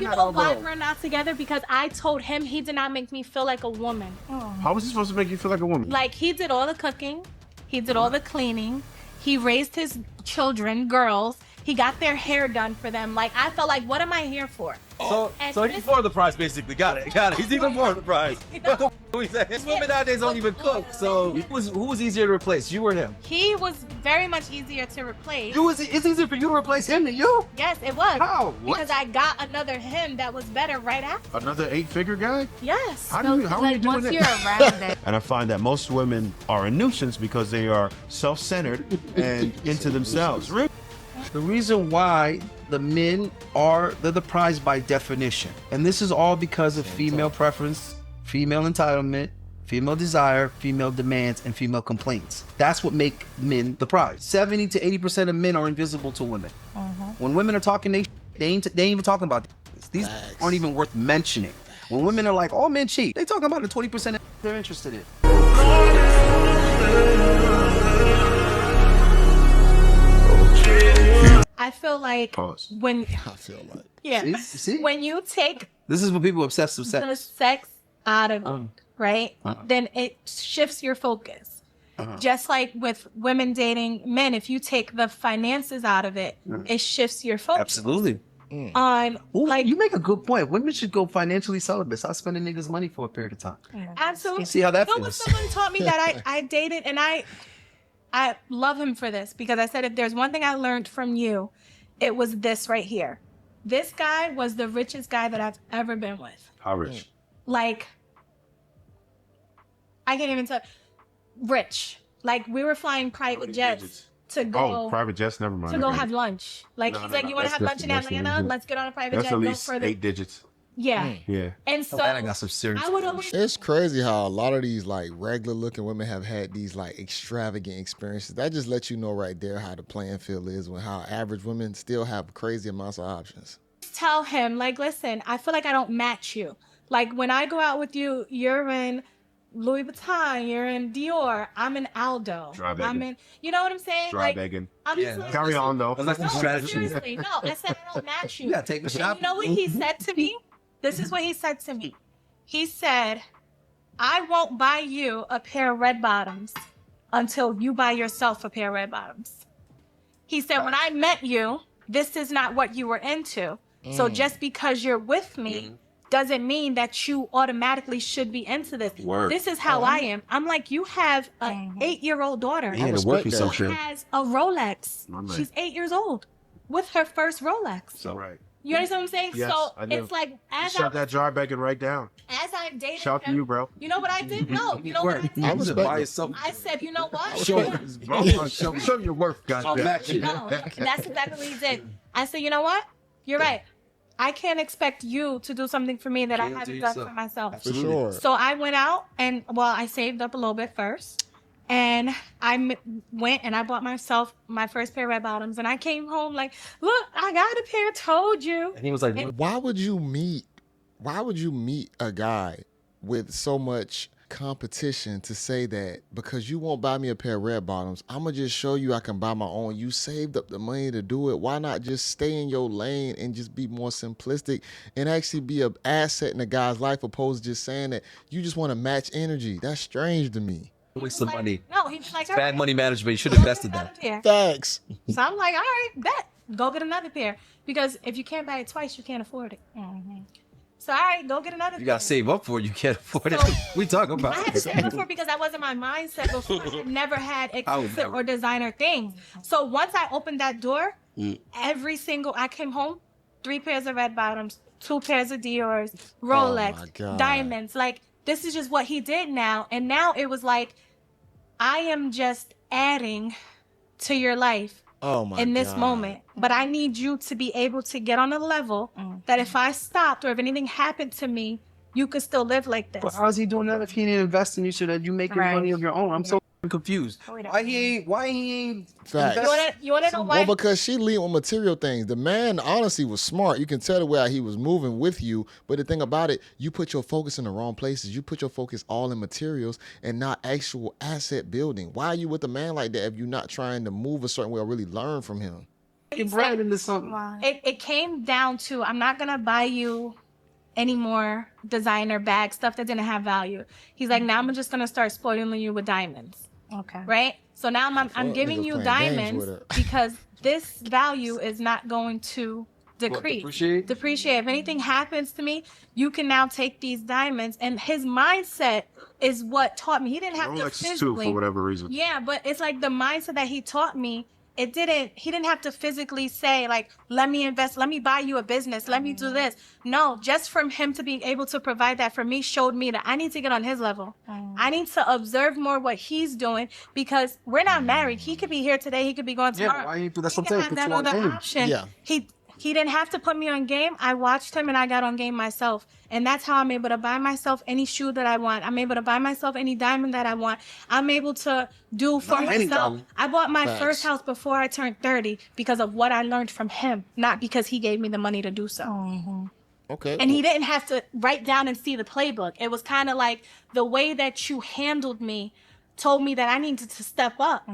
You know why we're not together? Because I told him he did not make me feel like a woman. How was he supposed to make you feel like a woman? Like, he did all the cooking. He did all the cleaning. He raised his children, girls. He got their hair done for them. Like, I felt like, what am I here for? So he's more of the prize, basically. Got it. He's even more of the prize. Women nowadays don't even cook. So who was easier to replace, you or him? He was very much easier to replace. It's easier for you to replace him than you? Yes, it was. How? What? Because I got another him that was better right after. Another 8-figure guy? Yes. How are you doing once that? you're around that. And I find that most women are a nuisance because they are self-centered and into themselves. The reason why the men are the prize by definition, and this is all because of female preference, female entitlement, female desire, female demands, and female complaints. That's what make men the prize. 70 to 80% of men are invisible to women. When women are talking, they ain't even talking about this. These aren't even worth mentioning. When women are like, all men cheat, they talking about the 20% they're interested in. I feel like when See? when you take This is what people obsessed with the sex out of it, right? Then it shifts your focus. Just like with women dating men, if you take the finances out of it, it shifts your focus. Absolutely. Like, you make a good point. Women should go financially celibate. Stop spending niggas' money for a period of time. Absolutely. See how that you know what feels. someone taught me that I dated, and I love him for this, because I said, if there's one thing I learned from you, it was this right here. This guy was the richest guy that I've ever been with. How rich? Like, I can't even tell. Rich. Like, we were flying private jets to go. Oh, private jets? Never mind. To go have lunch. Like, he's like, you want to have lunch in Atlanta? Let's get on a private jet. That's at Go least further. 8 digits. Yeah. Yeah. And so Atlanta got some serious. I would always. It's crazy how a lot of these like regular looking women have had these like extravagant experiences. That just lets you know right there how the playing field is, when how average women still have crazy amounts of options. Tell him, like, listen, I feel like I don't match you. Like, when I go out with you, you're in Louis Vuitton, you're in Dior, I'm in Aldo. I'm in, you know what I'm saying? Dry like, begging. I'm just like, Carry on though. That's no, the strategy. seriously, no, I said I don't match you. You gotta take the shot. You know what he said to me? This is what he said to me. He said, I won't buy you a pair of red bottoms until you buy yourself a pair of red bottoms. He said, when I met you, this is not what you were into. So just because you're with me doesn't mean that you automatically should be into this. This is how I am. I'm like, you have an 8-year-old daughter Yeah, the work is so who has a Rolex. She's 8 years old with her first Rolex. So right. You understand what I'm saying? Yes, so I do. it's like, Shut that jar begging right down. as I dated Shout to him, you, bro. you know what I did? No, you know what I did? I respect it. I said, you know what? Show your worth, guys. No, that's exactly what he did. I said, you know what? You're right. I can't expect you to do something for me that I haven't done for myself. For sure. So I went out and, well, I saved up a little bit first. And I went and I bought myself my first pair of red bottoms. And I came home like, look, I got a pair, told you. And he was like, Why would you meet a guy with so much competition to say that because you won't buy me a pair of red bottoms, I'm gonna just show you I can buy my own. You saved up the money to do it. Why not just stay in your lane and just be more simplistic and actually be an asset in a guy's life, opposed to just saying that you just want to match energy? That's strange to me. waste some money. No, he was like, all Bad right, money management. You should have invested that. Facts. So I'm like, all right, bet. Go get another pair. Because if you can't buy it twice, you can't afford it. So, all right, go get another You pair. gotta save up for it. You can't afford it. So, We talk about I had to save up for it because that wasn't my mindset before. I never had exclusive or designer things. So once I opened that door, I came home, 3 pairs of red bottoms, 2 pairs of Dior's, Rolex, God. diamonds. Like, this is just what he did now. And now it was like, I am just adding to your life in this moment. But I need you to be able to get on a level that if I stopped or if anything happened to me, you could still live like this. But how's he doing that if he didn't invest in you so that you make your money of your own? I'm so confused. Why he ain't Facts. You wanna know why? Well, because she leaned on material things. The man honestly was smart. You can tell the way he was moving with you. But the thing about it, you put your focus in the wrong places. You put your focus all in materials and not actual asset building. Why are you with a man like that if you're not trying to move a certain way or really learn from him? Get bread into something. Wow. It came down to, I'm not gonna buy you any more designer bag stuff that didn't have value. He's like, now I'm just gonna start spoiling you with diamonds. Okay. Right? So now I'm giving niggas you playing games diamonds with it. because this value is not going to decrease. Depreciate. If anything happens to me, you can now take these diamonds. And his mindset is what taught me. He didn't have to Rolex too, physically. for whatever reason. Yeah, but it's like the mindset that he taught me. He didn't have to physically say, like, let me invest, let me buy you a business, let me do this. No, just from him to be able to provide that for me showed me that I need to get on his level. I need to observe more what he's doing because we're not married. He could be here today, he could be going tomorrow. Yeah, why ain't that's He what can I'm have saying. that Put you on other game. option. Yeah. He didn't have to put me on game. I watched him and I got on game myself. And that's how I'm able to buy myself any shoe that I want. I'm able to buy myself any diamond that I want. I'm able to do for any myself. diamond. I bought my Facts. first house before I turned 30 because of what I learned from him, not because he gave me the money to do so. Okay. And he didn't have to write down and see the playbook. It was kind of like the way that you handled me told me that I needed to step up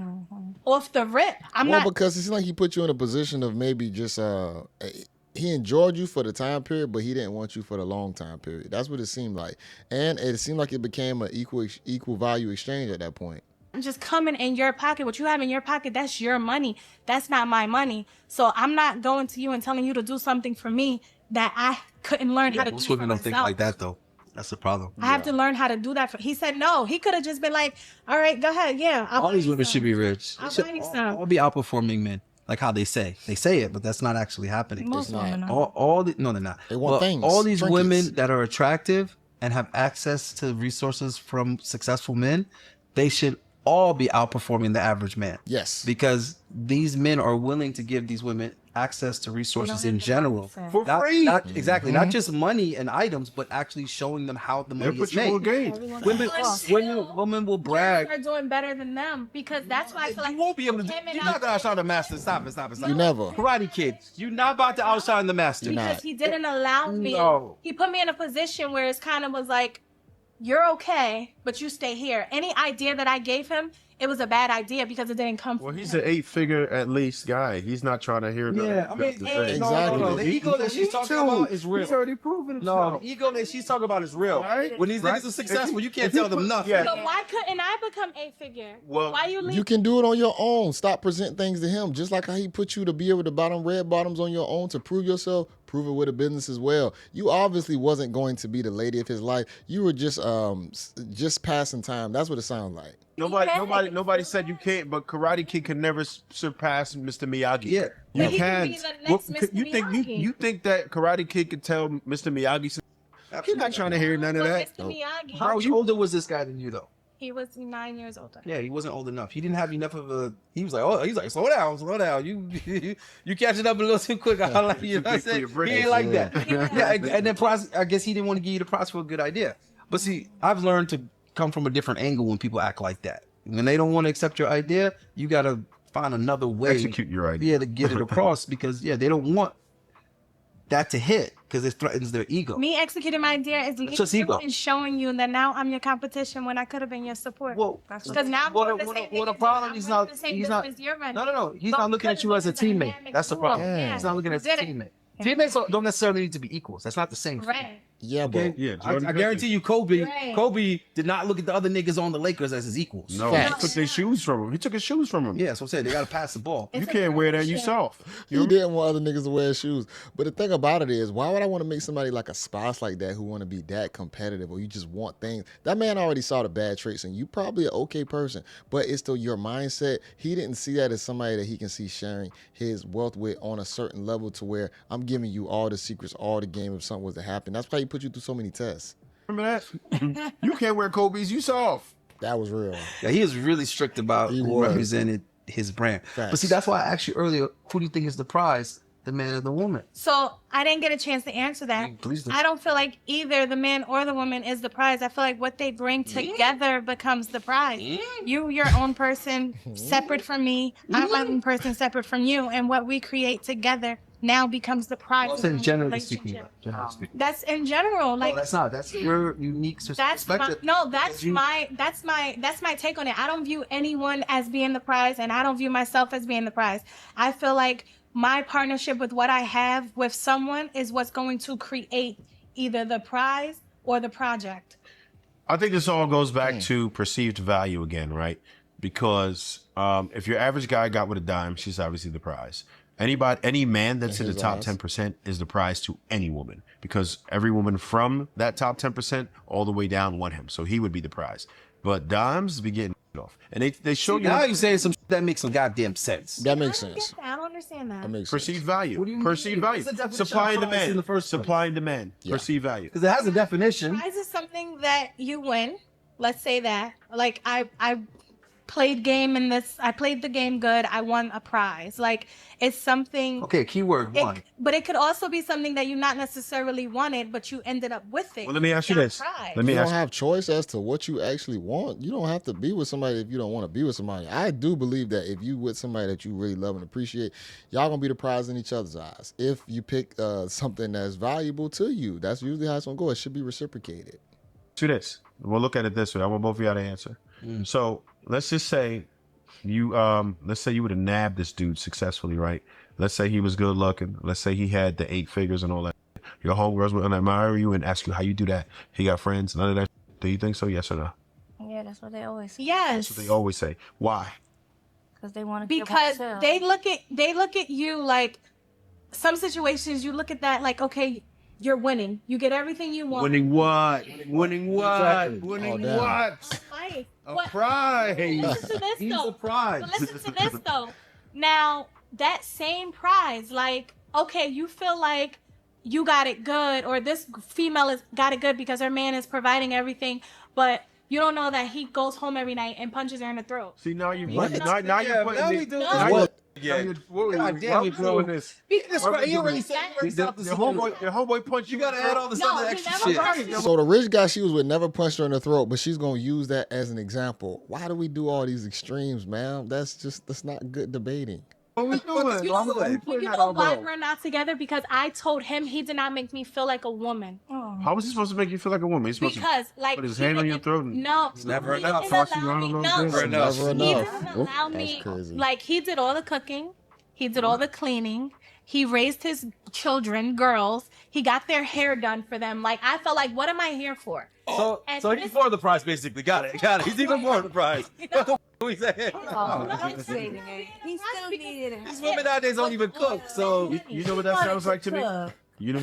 off the rip. Because it seems like he put you in a position of maybe just he enjoyed you for the time period, but he didn't want you for the long time period. That's what it seemed like, and it seemed like it became an equal value exchange at that point. I'm just coming in your pocket. What you have in your pocket, that's your money. That's not my money. So I'm not going to you and telling you to do something for me that I couldn't learn how to do Most for women don't think myself. like that though. That's the problem. I have to learn how to do that. He said no. He could have just been like, all right, go ahead. Yeah. All these women should be rich. I'll Should buy you some. all be outperforming men, like how they say. They say it, but that's not actually happening. Most women are. No, they're not. They want things, All these trinkets. women that are attractive and have access to resources from successful men, they should all be outperforming the average man. Yes. Because these men are willing to give these women access to resources in general. For Not- free. not- exactly. Not just money and items, but actually showing them how the They'll money put is you on made. game. Women will brag. You're doing better than them because that's why I feel like You won't be able to. him and You're I- not gonna outshine the master. Stop it. You never. Karate Kid. You're not about to outshine the master. You're not. because he didn't allow me. No. He put me in a position where it's kind of was like, you're okay, but you stay here. Any idea that I gave him, it was a bad idea because it didn't come from Well, he's him. an 8-figure at least guy. He's not trying to hear the. Yeah, I mean, the hey, thing. Exactly. The ego that she's talking about is real. He's already proven himself. No, the ego that she's talking about is real. Right? When these niggas are successful, you can't tell them nothing. Yeah. So why couldn't I become 8-figure? Well, Why you leave? You can do it on your own. Stop presenting things to him. Just like how he put you to be able to buy them red bottoms on your own to prove yourself, prove it with a business as well. You obviously wasn't going to be the lady of his life. You were just passing time. That's what it sounds like. Nobody said you can't, but Karate Kid can never surpass Mr. Miyagi. Yeah. You But he can. can be the next Mr. You think Miyagi. you think that Karate Kid could tell Mr. Miyagi? He's not trying to hear none of that. Mr. Miyagi. How much older was this guy than you, though? He was 9 years older. Yeah, he wasn't old enough. He didn't have enough of a. He was like, slow down. You catching up a little too quick. I like you. Know what I'm saying? He ain't like that. Yeah, and then I guess he didn't want to give you the price for a good idea. But see, I've learned to come from a different angle when people act like that. When they don't want to accept your idea, you got to find another way. Execute your idea. Yeah, to get it across because they don't want that to hit because it threatens their ego. Me executing my idea is just ego. and showing you that now I'm your competition when I could have been your support. Well, because now well, I'm the the well, the problem he's not. He's not. No. He's not looking at you as a teammate. That's the problem. Yeah. He's not looking at you as a teammate. Teammates don't necessarily need to be equals. That's not the same thing. Right. Yeah, Okay? but Yeah, I Jordan guarantee you, Kobe Right. did not look at the other niggas on the Lakers as his equals. No, Facts. he took their shoes from him. He took his shoes from him. Yeah, so I'm saying they got to pass the ball. You can't wear that yourself. he didn't want other niggas to wear shoes. But the thing about it is, why would I want to make somebody like a spouse like that who want to be that competitive or you just want things? That man already saw the bad traits and you probably an okay person, but it's still your mindset. He didn't see that as somebody that he can see sharing his wealth with on a certain level to where I'm giving you all the secrets, all the game if something was to happen. That's why he put you through so many tests. Remember that? You can't wear Kobe's. You soft. That was real. Yeah, he was really strict about He who was. represented his brand. Facts. But see, that's why I asked you earlier, who do you think is the prize, the man or the woman? So I didn't get a chance to answer that. Please do. I don't feel like either the man or the woman is the prize. I feel like what they bring together becomes the prize. You, your own person, separate from me. I'm my own person, separate from you. And what we create together now becomes the prize. That's of in the generally speaking. relationship. Generally speaking. That's in general. Like No, that's not. That's your unique that's my, perspective. no, that's You- that's my take on it. I don't view anyone as being the prize, and I don't view myself as being the prize. I feel like my partnership with what I have with someone is what's going to create either the prize or the project. I think this all goes back to perceived value again, right? Because if your average guy got with a dime, she's obviously the prize. Any man that's in the top 10% is the prize to any woman, because every woman from that top 10% all the way down want him. So he would be the prize. But dimes be getting off. And they show you. Now you're saying some that makes some goddamn sense. That makes sense. I don't understand that. That makes Perceived sense. value. What do you Perceived mean? value. What's the definition Supply and of prize demand. in the first place? Supply and demand. Yeah. Perceived value. Because it has a definition. Prize is something that you win. Let's say that. Like I played game in this. I played the game good. I won a prize. Like it's something. Okay, keyword one. But it could also be something that you not necessarily wanted, but you ended up with it. Well, let me ask you Got a this. prize. Let me You ask don't have choice as to what you actually want. You don't have to be with somebody if you don't want to be with somebody. I do believe that if you with somebody that you really love and appreciate, y'all gonna be the prize in each other's eyes. If you pick something that's valuable to you, that's usually how it's gonna go. It should be reciprocated. you this. We'll look at it this way. I want both of y'all to answer. So let's just say you let's say you would have nabbed this dude successfully, right? Let's say he was good looking. Let's say he had the 8 figures and all that. Your homegirls would admire you and ask you how you do that. He got friends, none of that. Do you think so? Yes or no? Yeah, that's what they always say. Yes. That's what they always say. Why? Because they want to Because they look at you like some situations you look at that like, okay, you're winning. You get everything you want. Winning what? Winning what? Exactly. Winning Oh, damn. what? Life. A What- prize. Listen to this He's though. a prize. But listen to this though. Now that same prize, like, okay, you feel like you got it good, or this female has got it good because her man is providing everything, but you don't know that he goes home every night and punches her in the throat. See, now you're What? putting, now you're putting now it- we do now this. you're- What? Yeah. God damn, we doing this. This right, he already said Your homeboy punched You gotta add all this No, other he extra never shit. punched So the rich guy she was with never punched her in the throat, but she's gonna use that as an example. Why do we do all these extremes, man? That's not good debating. What we doing? you Why we doing? putting You that know on, why bro? we're not together? Because I told him he did not make me feel like a woman. How was he supposed to make you feel like a woman? He's supposed Because like put his he hand on didn't- your throat and- No, It's never he enough. didn't Toss you allow around me- a little no, bit. Never enough. Never He enough. didn't Oop, allow that's me. crazy. Like he did all the cooking, he did all the cleaning, he raised his children, girls. He got their hair done for them. Like I felt like, what am I here for? So And he's this- for the prize, basically. Got it. He's even more the prize. What the we saying? He still needed it. These women nowadays don't even cook. So You know what that sounds like to me? You know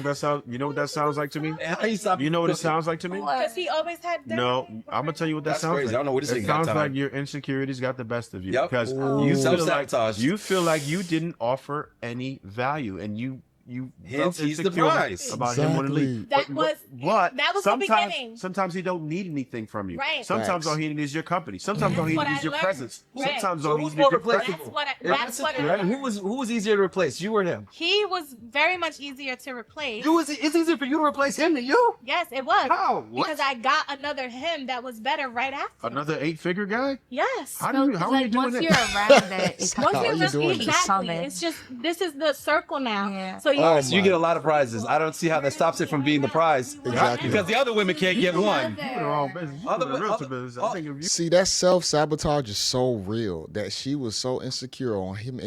what that sounds like to me? how you stop? You know what it sounds like to me? Because he always had their No, I'm gonna tell you what that That's sounds crazy. like. I don't know what this It nigga got sounds time. like your insecurities got the best of you Yep. because Ooh. you feel like Self-sabotage. you didn't offer any value, and you Hence, felt he's the insecure prize. about him wanting to leave. That was But that was the sometimes, beginning. sometimes he don't need anything from you. Right. Sometimes Facts. all he needs is your company. Sometimes all he What needs I is your learned. presence. Right. Sometimes all So he who's needs is more your replaceable? That's what I Right? learned. Who was easier to replace, you or him? He was very much easier to replace. It's easier for you to replace him than you. Yes, it was. How? What? Because I got another him that was better right after. Another 8-figure guy? Yes. How are you doing once that? you're around that, it Once How you're are you doing really- this? exactly. Summit. It's just this is the circle now. Yeah. So you Oh, So you get a lot of prizes. I don't see how that stops it from being the prize. Exactly. Because the other women can't get one. You in the wrong business. You Other- in the realtor other- business. I think if you See, that self-sabotage is so real that she was so insecure on him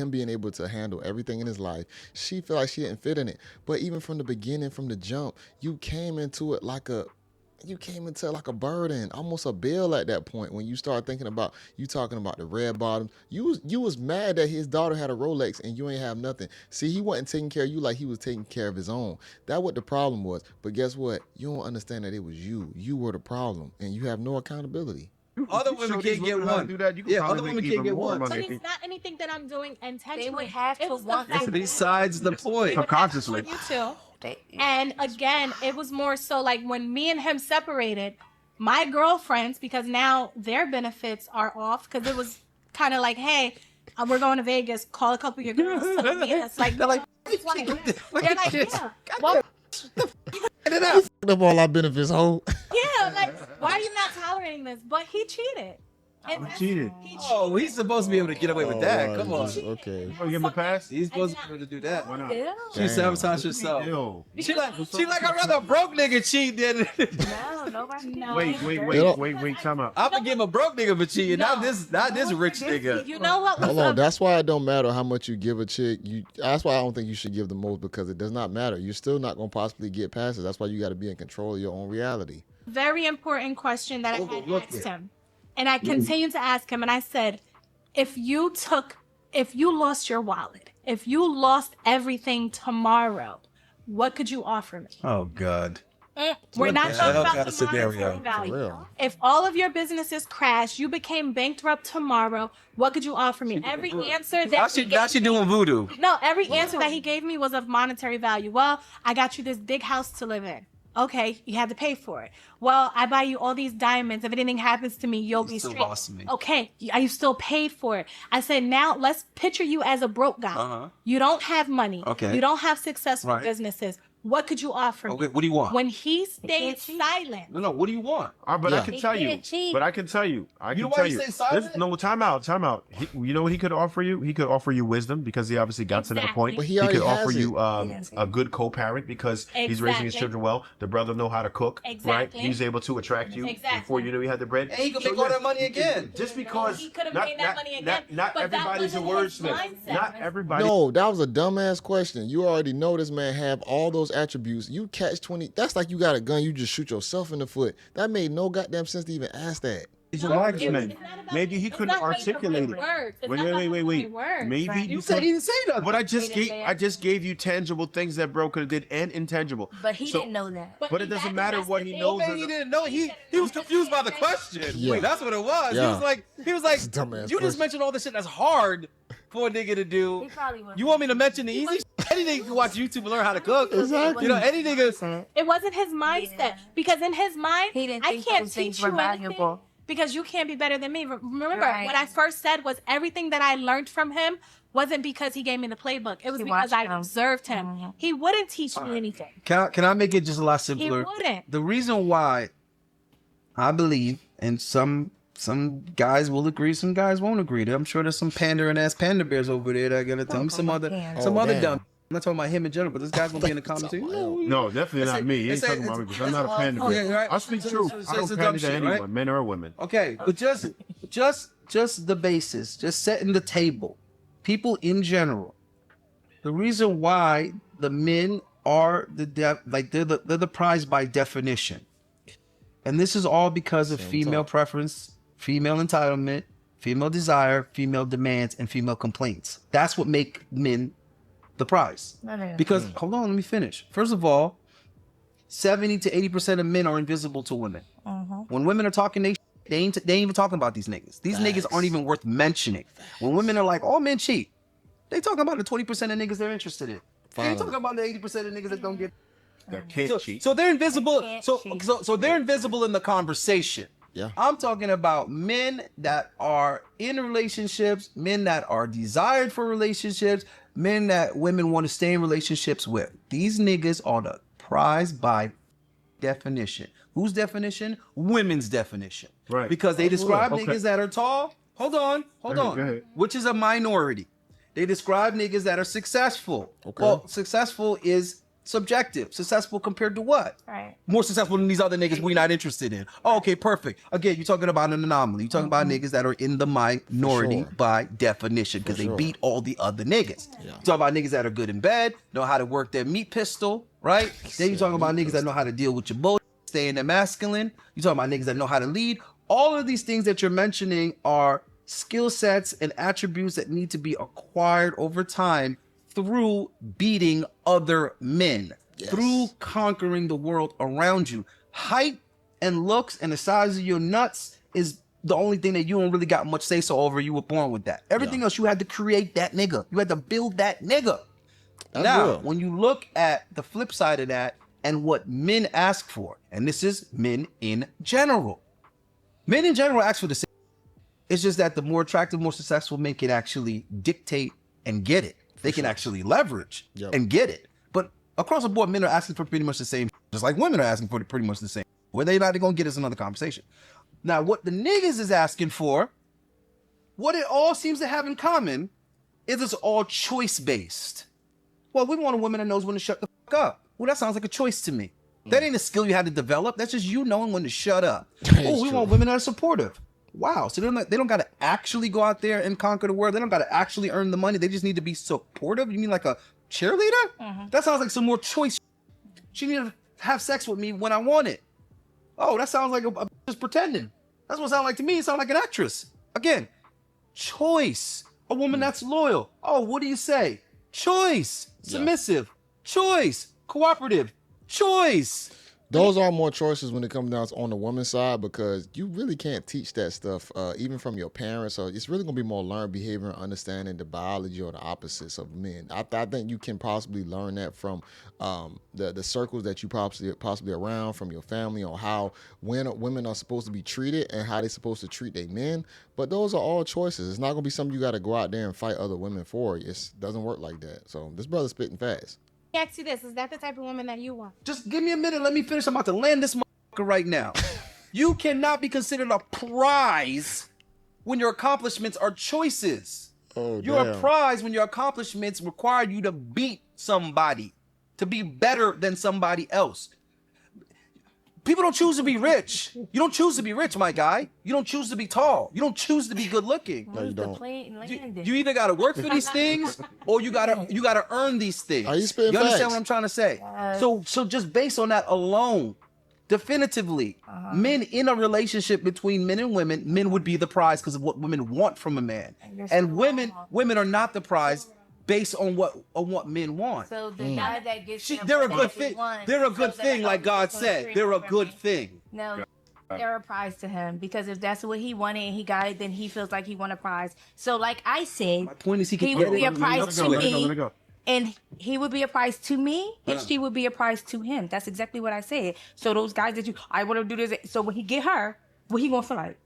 being able to handle everything in his life. She felt like she didn't fit in it. But even from the beginning, from the jump, you came into it like a burden, almost a bill at that point when you start thinking about you talking about the red bottoms. You was mad that his daughter had a Rolex and you ain't have nothing. See, he wasn't taking care of you like he was taking care of his own. That what the problem was. But guess what? You don't understand that it was you. You were the problem and you have no accountability. Other you women show these can't get women how to one. do that, you can Yeah, probably other make women even can't get more one. money. But it's not anything that I'm doing intentionally. They would have It to was the want fact to. that Besides the point. Subconsciously. you too. They- And again, it was more so like when me and him separated, my girlfriends, because now their benefits are off, because it was kind of like, hey, we're going to Vegas, call a couple of your girls to meet us. Like, they're like, yeah. Well, Up all our benefits, hoe. yeah, like, why are you not tolerating this? But he cheated. And cheated. Oh, he's supposed to be able to get away with that. Come on. Okay. You gonna give him a pass? He's supposed to be able to do that. Why not? Yeah. She Damn. sabotaged herself. Ew. She like I'd rather a broke nigga cheat than No, nobody. No. Wait, time out. I'm gonna give a broke nigga for cheating, not this rich nigga. You know what? Hold on. That's why it don't matter how much you give a chick. That's why I don't think you should give the most, because it does not matter. You're still not gonna possibly get past it. That's why you got to be in control of your own reality. Very important question that I had asked him. And I continued to ask him, and I said, if you lost your wallet, if you lost everything tomorrow, what could you offer me? Oh God. We're not the talking hell about kind the of scenario? monetary For value. real. If all of your businesses crashed, you became bankrupt tomorrow, what could you offer me? Every answer Now that she doing voodoo. No, every answer that he gave me was of monetary value. Well, I got you this big house to live in. Okay, you had to pay for it. Well, I buy you all these diamonds. If anything happens to me, you'll be still straight. bossing me. Okay, you still paid for it. I said, now let's picture you as a broke guy. Uh-huh. You don't have money. Okay. You don't have successful Right. businesses. What could you offer me? Okay, what do you want? When he stayed can't cheat. silent. No, what do you want? But I Yeah. can tell you. can't cheat. But I can tell you. I You know can why tell he you. stayed silent? No, time out. You know what he could offer you? He could offer you wisdom, because he obviously got to that Exactly. point. But he He already could offer has you it. a good co-parent, because he's raising his Exactly. children well. The brother know how to cook, right? Exactly. He's able to attract you Exactly. before you knew he had the bread. And he could make all that money again. Just because He could have not- made that not- money not- again, Not but that everybody's a wasn't his wordsmith. mindset. Not everybody. No, that was a dumbass question. You already know this man have all those attributes. You catch 20. That's like you got a gun, you just shoot yourself in the foot. That made no goddamn sense to even ask that. He's a No, marksman. it's not about- Maybe he it's couldn't not about articulate it. words. It's Wait. not about words. Maybe Right. You said he didn't say nothing. But I He didn't say it. just gave you tangible things that bro could have did, and intangible. But he So- didn't know that. But it doesn't matter that's what the he thing. knows. Man, he didn't know. He was confused by the question. Yeah. Wait, that's what it was. Yeah. He was like, Dumbass you just question. mentioned all this shit that's hard for a nigga to do. He probably was. You want me to mention the easy shit? Any nigga can watch YouTube and learn how to cook. Exactly. You know, any nigga. It wasn't his mindset. Yeah. Because in his mind, He didn't I think can't those things teach were you anything valuable. because you can't be better than me. Remember, Right. what I first said was everything that I learned from him wasn't because he gave me the playbook. It was He because watched I him. observed him. Mhm. He wouldn't teach me anything. Can I make it just a lot simpler? wouldn't. The reason why I believe, and some guys will agree, some guys won't agree. I'm sure there's some pandering ass panda bears over there that are gonna tell me some other Oh, damn. dumb. I'm not talking about him in general, but this guy's gonna be in the comments saying, No, definitely not me. He ain't talking about me, because I'm not a panda. Oh, yeah, right. I speak So- truth. so- I so don't it's a pander dumb to shit, anyone, right? men or women. Okay, but just the basis, just setting the table. People in general, the reason why the men are they're the prize by definition, and this is all because of female preference, female entitlement, female desire, female demands, and female complaints. That's what make men the prize. Because hold on, let me finish. First of all, 70 to 80% of men are invisible to women. When women are talking, they ain't even talking about these niggas. These niggas aren't even worth mentioning. When women are like, all men cheat, they talking about the 20% of niggas they're interested in. They ain't talking about the 80% of niggas that don't get. That can't So, cheat. so they're invisible. Can't So, cheat. so they're invisible in the conversation. Yeah. I'm talking about men that are in relationships, men that are desired for relationships, men that women want to stay in relationships with. These niggas are the prize by definition. Whose definition? Women's definition. Right. Because they describe okay. niggas that are tall. Hold on. Go ahead. Which is a minority. They describe niggas that are successful. Okay. Well, successful is subjective. Successful compared to what? Right. More successful than these other niggas we're not interested in. Oh, okay, perfect. Again, you're talking about an anomaly. You're talking about niggas that are in the minority sure. by definition because they sure. beat all the other niggas. Yeah. You're talking about niggas that are good in bed, know how to work their meat pistol, right? Then you're talking about niggas that know how to deal with your bullshit, stay in their masculine. You're talking about niggas that know how to lead. All of these things that you're mentioning are skill sets and attributes that need to be acquired over time through beating other men. Yes. Through conquering the world around you. Height and looks and the size of your nuts is the only thing that you don't really got much say so over. You were born with that. Everything else, you had to create that nigga. You had to build that nigga. That's Now, real. when you look at the flip side of that and what men ask for, and this is men in general. Men in general ask for the same. It's just that the more attractive, more successful men can actually dictate and get it. They can actually leverage Yep. and get it. But across the board, men are asking for pretty much the same, just like women are asking for pretty much the same. Whether or not they're going to get is another conversation. Now, what the niggas is asking for what it all seems to have in common is it's all choice-based. Well, we want a woman that knows when to shut the fuck up. Well, that sounds like a choice to me. That ain't a skill you had to develop. That's just you knowing when to shut up. Oh, we want women that are supportive. Wow. So they don't got to actually go out there and conquer the world. They don't got to actually earn the money. They just need to be supportive. You mean like a cheerleader? That sounds like some more choice. She need to have sex with me when I want it. Oh, that sounds like a just pretending. That's what it sounds like to me. It sounds like an actress. Again, choice. A woman that's loyal. Oh, what do you say? Choice. Submissive. Choice. Cooperative. Choice. Those are more choices when it comes down to on the woman's side, because you really can't teach that stuff, even from your parents. So it's really going to be more learned behavior and understanding the biology or the opposites of men. I think you can possibly learn that from the circles that you possibly around, from your family, on how women are supposed to be treated and how they're supposed to treat their men. But those are all choices. It's not going to be something you got to go out there and fight other women for. It doesn't work like that. So this brother's spitting fast. Let me ask you this. Is that the type of woman that you want? Just give me a minute. Let me finish. I'm about to land this motherfucker right now. You cannot be considered a prize when your accomplishments are choices. Oh, You're a prize when your accomplishments require you to beat somebody, to be better than somebody else. People don't choose to be rich. You don't choose to be rich, my guy. You don't choose to be tall. You don't choose to be good looking. No, you don't. You either gotta work for these things, or you gotta earn these things. Are you spitting You understand facts? what I'm trying to say? So just based on that alone, definitively, men in a relationship between men and women, men would be the prize because of what women want from a man, and women are not the prize based on what men want. So the guy that gets They're a good thing. They're a good thing, like God said. They're a good thing. No, they're a prize to him, because if that's what he wanted and he got it, then he feels like he won a prize. So like I said, My point is, he would be a can prize to Let me me, go. and he would be a prize to me, and she would be a prize to him. That's exactly what I said. So those guys that I want to do this. So when he get her, what he gonna feel like?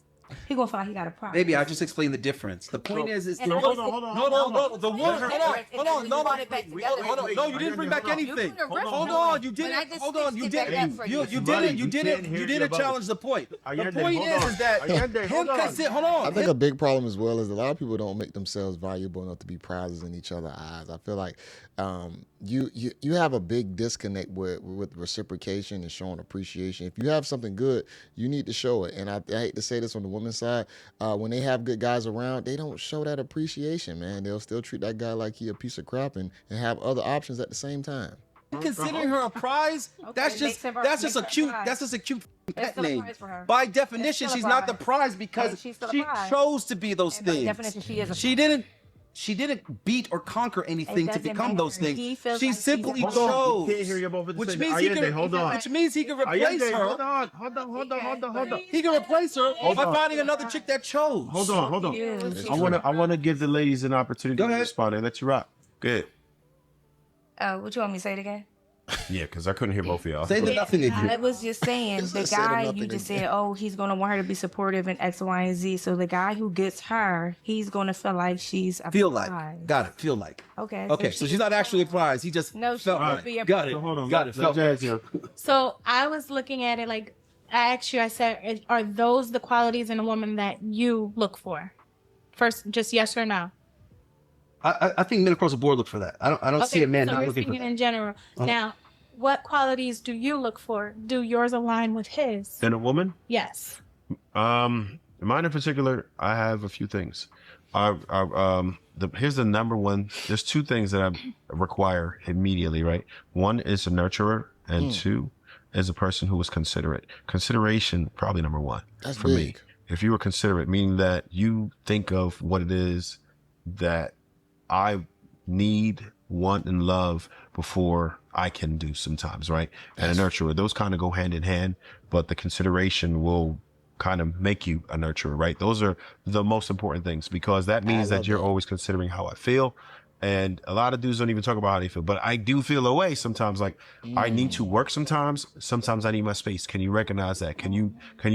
He gonna feel like he got a prize. Maybe I just explained the difference. The point is And hold I- on. No, the woman. Hold on. No, you didn't bring back anything. You put a Hold ribbon on, on you it, didn't. but I just Hold on, you fixed it back didn't. up for You you. Buddy, you didn't. can't You hear didn't your challenge the point. The Allende, point hold is on. that Allende, hold on. hold on. I think a big problem as well is a lot of people don't make themselves valuable enough to be prizes in each other's eyes. I feel like you have a big disconnect with reciprocation and showing appreciation. If you have something good, you need to show it. And I hate to say this on the women's side, when they have good guys around, they don't show that appreciation, man. They'll still treat that guy like he a piece of crap and have other options at the same time. Considering her a prize, that's just a cute pet still a name. prize for her. By It's definition, still a she's not the prize. prize because She's still a she prize. chose to be those And by things. definition, she is a She didn't beat or conquer anything to doesn't become matter. those things. He feels She like she's simply a Hold on. chose. You can't hear you both at the Which same means time. he Allende, can. hold on. Which means he can replace Allende, her. hold on. He can replace her by on. finding another chick that chose. Hold on. is. I wanna give the ladies an opportunity Go to ahead. respond and let you rock. Good. What you want me to say it again? Yeah, because I couldn't hear both of y'all. Say the nothing again. I was just saying, the Say guy nothing you just again. said, oh, he's gonna want her to be supportive in X, Y, and Z. So the guy who gets her, he's gonna feel like she's a Feel prize. like. Got it. Feel like. Okay. So she's not actually a prize. He just No, she felt would like. be a Got it. So hold on. Got it. Let Felt Jazz here. So I was looking at it like I asked you. I said, "Are those the qualities in a woman that you look for?" First, just yes or no. I think men across the board look for that. I don't see a man so not we're looking for speaking that. in general. Now, what qualities do you look for? Do yours align with his? And a woman? Yes. Mine in particular, I have a few things. Here's the number one. There's two things that I require immediately, right? One is a nurturer, and two is a person who is considerate. Consideration, probably number one. That's for me. big. If you were considerate, meaning that you think of what it is that I need, want, and love before I can do sometimes, right? And a nurturer, those kind of go hand in hand, but the consideration will kind of make you a nurturer, right? Those are the most important things because that means that you're always considering how I feel. And a lot of dudes don't even talk about how they feel, but I do feel a way sometimes. Like I need to work sometimes. Sometimes I need my space. Can you recognize that? Can you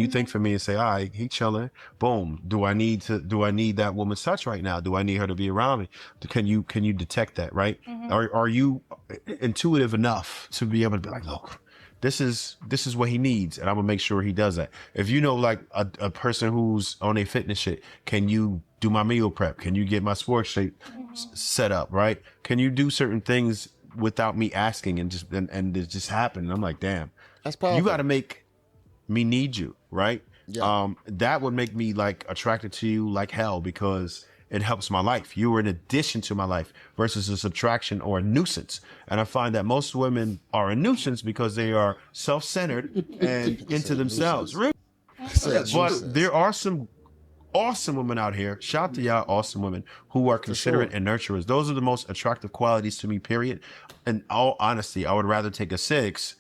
think for me and say, all right, he chilling. Boom. Do I need that woman's touch right now? Do I need her to be around me? Can you detect that? Right? Are you intuitive enough to be able to be like, look, this is what he needs, and I'm gonna make sure he does that. If you know, like a person who's on a fitness shit, can you do my meal prep? Can you get my sports shape set up, right? Can you do certain things without me asking and it just happened? And I'm like, damn, That's powerful. you got to make me need you, right? Yeah. That would make me like attracted to you like hell because it helps my life. You are an addition to my life versus a subtraction or a nuisance. And I find that most women are a nuisance because they are self-centered and into themselves. Really? But there are some awesome women out here. Shout out to y'all awesome women who are considerate and nurturers. Those are the most attractive qualities to me, period. In all honesty, I would rather take a 6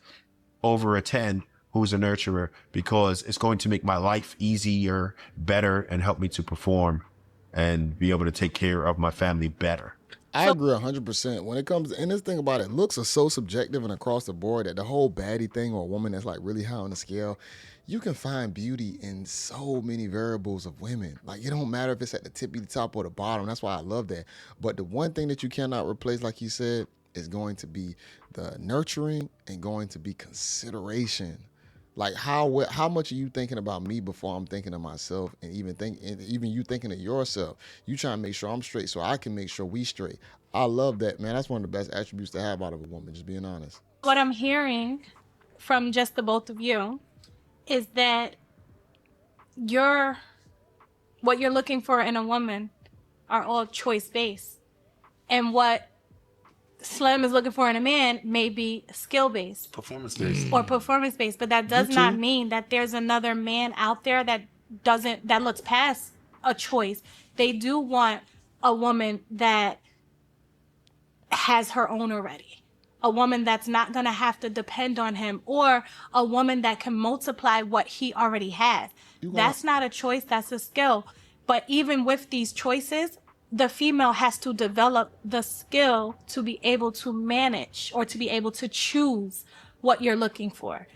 over a 10 who's a nurturer because it's going to make my life easier, better, and help me to perform and be able to take care of my family better. I agree 100%. When it comes, and this thing about it, looks are so subjective and across the board that the whole baddie thing or a woman that's like really high on the scale, you can find beauty in so many variables of women. Like it don't matter if it's at the tippy top or the bottom. That's why I love that. But the one thing that you cannot replace, like you said, is going to be the nurturing and going to be consideration. Like how much are you thinking about me before I'm thinking of myself, and even you thinking of yourself? You trying to make sure I'm straight so I can make sure we straight. I love that, man. That's one of the best attributes to have out of a woman, just being honest. What I'm hearing from just the both of you is that what you're looking for in a woman are all choice based, and what Slim is looking for in a man may be skill-based. Performance-based. Or performance-based, but that does not mean that there's another man out there that looks past a choice. They do want a woman that has her own already. A woman that's not going to have to depend on him, or a woman that can multiply what he already has. That's not a choice, that's a skill. But even with these choices, the female has to develop the skill to be able to manage or to be able to choose what you're looking for.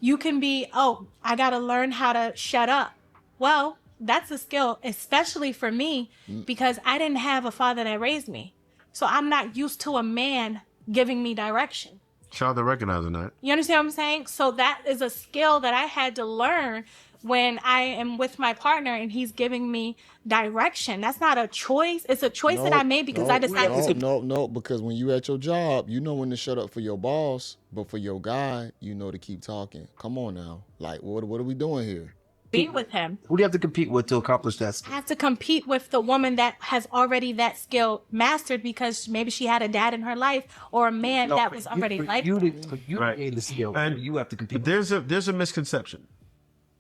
You can be, I got to learn how to shut up. Well, that's a skill, especially for me, because I didn't have a father that raised me. So I'm not used to a man giving me direction. Shout out to recognizing that. You understand what I'm saying? So that is a skill that I had to learn when I am with my partner and he's giving me direction. That's not a choice. It's a choice that I made because I decided to. No, because when you at your job, you know when to shut up for your boss, but for your guy, you know to keep talking. Come on now. Like, what are we doing here? Be with him. Who do you have to compete with to accomplish that? I have to compete with the woman that has already that skill mastered because maybe she had a dad in her life or a man that was already like you that. to you gain the skill, And you have to compete. There's a misconception.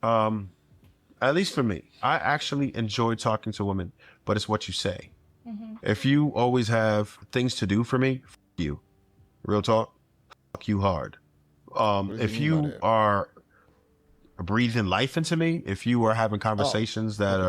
At least for me, I actually enjoy talking to women, but it's what you say. If you always have things to do for me, f you. Real talk, fuck you hard. If you are breathing life into me, if you are having conversations that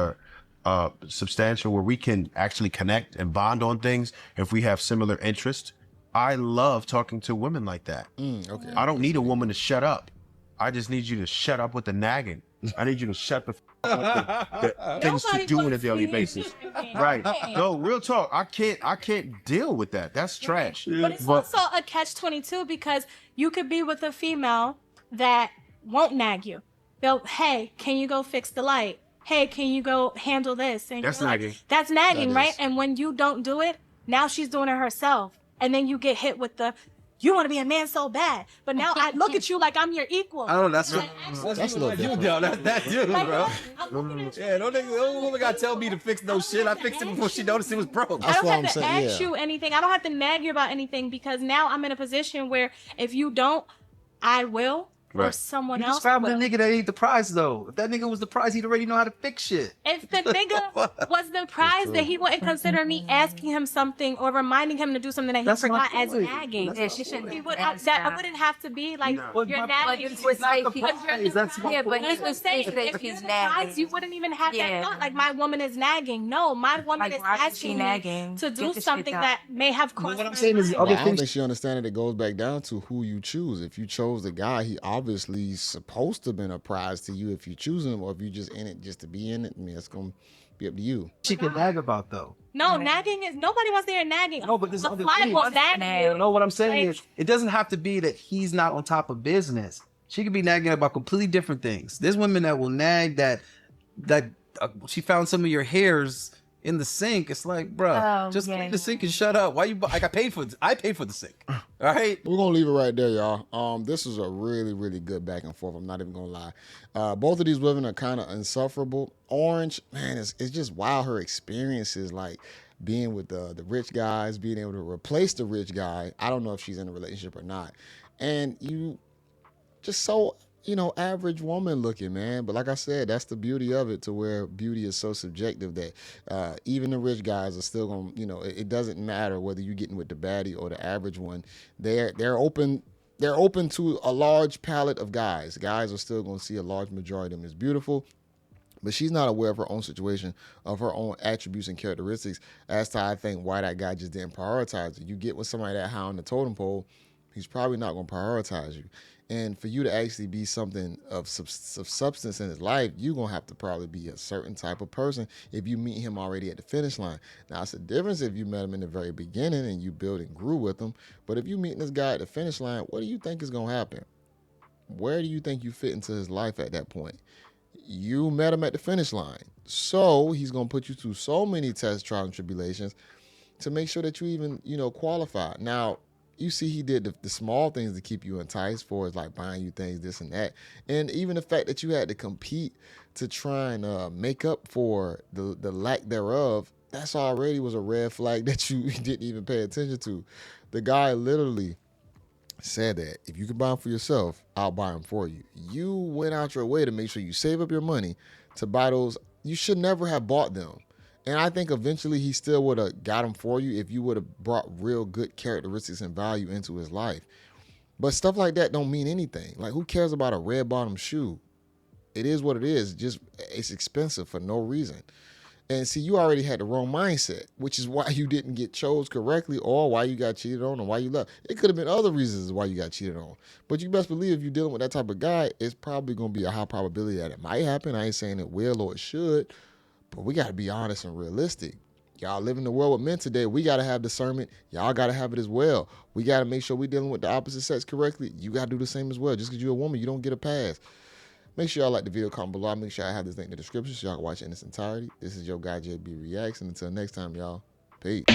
are substantial where we can actually connect and bond on things, if we have similar interests, I love talking to women like that. Okay. I don't need a woman to shut up. I just need you to shut up with the nagging. I need you to shut the up with the things to do on a daily basis. Right. No, real talk. I can't deal with that. That's trash. But it's also a catch-22 because you could be with a female that won't nag you. They'll, hey, can you go fix the light? Hey, can you go handle this? And That's you're like, nagging. that's nagging, That right? is. And when you don't do it, now she's doing it herself. And then you get hit with the, you want to be a man so bad. But now I look at you like I'm your equal. I don't know. That's Like, what. That's a little You different. down? That's that dude, like, bro. I'm looking at you. Yeah, no woman gotta tell me to fix no shit. I fixed it before she noticed it was broke. I That's don't what have I'm to saying, ask yeah. you anything. I don't have to nag you about anything because now I'm in a position where if you don't, I will. Or Right. someone You else just found the will. nigga that ain't the prize though. If that nigga was the prize, he'd already know how to fix shit. If the nigga was the prize, that he wouldn't consider me asking him something or reminding him to do something that he That's my forgot as point. nagging. Yeah, she shouldn't. He would, I wouldn't have to be like, But you're my- nagging. But it's not the prize, that's my yeah, but That's he what I'm was saying. saying If if you're he's the prize, nagging. you wouldn't even have Yeah. that thought. Like, my woman is nagging. No, my woman Like, is why is she asking me nagging? to Get do the shit something done. that may have crossed what I'm my saying is mind. other But I don't things- think she understands that it goes back down to who you choose. If you chose the guy, he obviously supposed to have been a prize to you if you choose him, or if you just in it just to be in it. I mean, it's gonna be up to you. She can nag about though. No, nagging is, nobody wants to hear nagging. No, but there's A other fly things. will nag you. No, what I'm saying Like- is, it doesn't have to be that he's not on top of business. She could be nagging about completely different things. There's women that will nag that she found some of your hairs in the sink, it's like, bruh, just clean the sink and shut up. Why you? I paid for the sink. All right. We're gonna leave it right there, y'all. This is a really, really good back and forth. I'm not even gonna lie. Both of these women are kind of insufferable. Orange, man, it's just wild. Her experiences, like being with the rich guys, being able to replace the rich guy. I don't know if she's in a relationship or not. And you just so, average woman looking, man. But like I said, that's the beauty of it, to where beauty is so subjective that even the rich guys are still going to, it doesn't matter whether you're getting with the baddie or the average one. They're open to a large palette of guys. Guys are still going to see a large majority of them as beautiful. But she's not aware of her own situation, of her own attributes and characteristics, as to, I think, why that guy just didn't prioritize it. You get with somebody that high on the totem pole, he's probably not going to prioritize you. And for you to actually be something of substance in his life, you're going to have to probably be a certain type of person if you meet him already at the finish line. Now, it's a difference if you met him in the very beginning and you built and grew with him. But if you meet this guy at the finish line, what do you think is going to happen? Where do you think you fit into his life at that point? You met him at the finish line. So he's going to put you through so many tests, trials, and tribulations to make sure that you even, qualify. Now, you see he did the small things to keep you enticed, for is like buying you things, this and that. And even the fact that you had to compete to try and make up for the lack thereof, that's already was a red flag that you didn't even pay attention to. The guy literally said that if you can buy them for yourself, I'll buy them for you. You went out your way to make sure you save up your money to buy those. You should never have bought them. And I think eventually he still would have got them for you if you would have brought real good characteristics and value into his life. But stuff like that don't mean anything. Like, who cares about a red bottom shoe? It is what it is. Just, it's expensive for no reason. And see, you already had the wrong mindset, which is why you didn't get chose correctly, or why you got cheated on, or why you left. It could have been other reasons why you got cheated on. But you best believe if you're dealing with that type of guy, it's probably going to be a high probability that it might happen. I ain't saying it will or it should, but we got to be honest and realistic. Y'all live in the world with men today. We got to have discernment. Y'all got to have it as well. We got to make sure we're dealing with the opposite sex correctly. You got to do the same as well. Just because you're a woman, you don't get a pass. Make sure y'all like the video, comment below. Make sure I have this link in the description so y'all can watch it in its entirety. This is your guy, JayBReacts. And until next time, y'all, peace.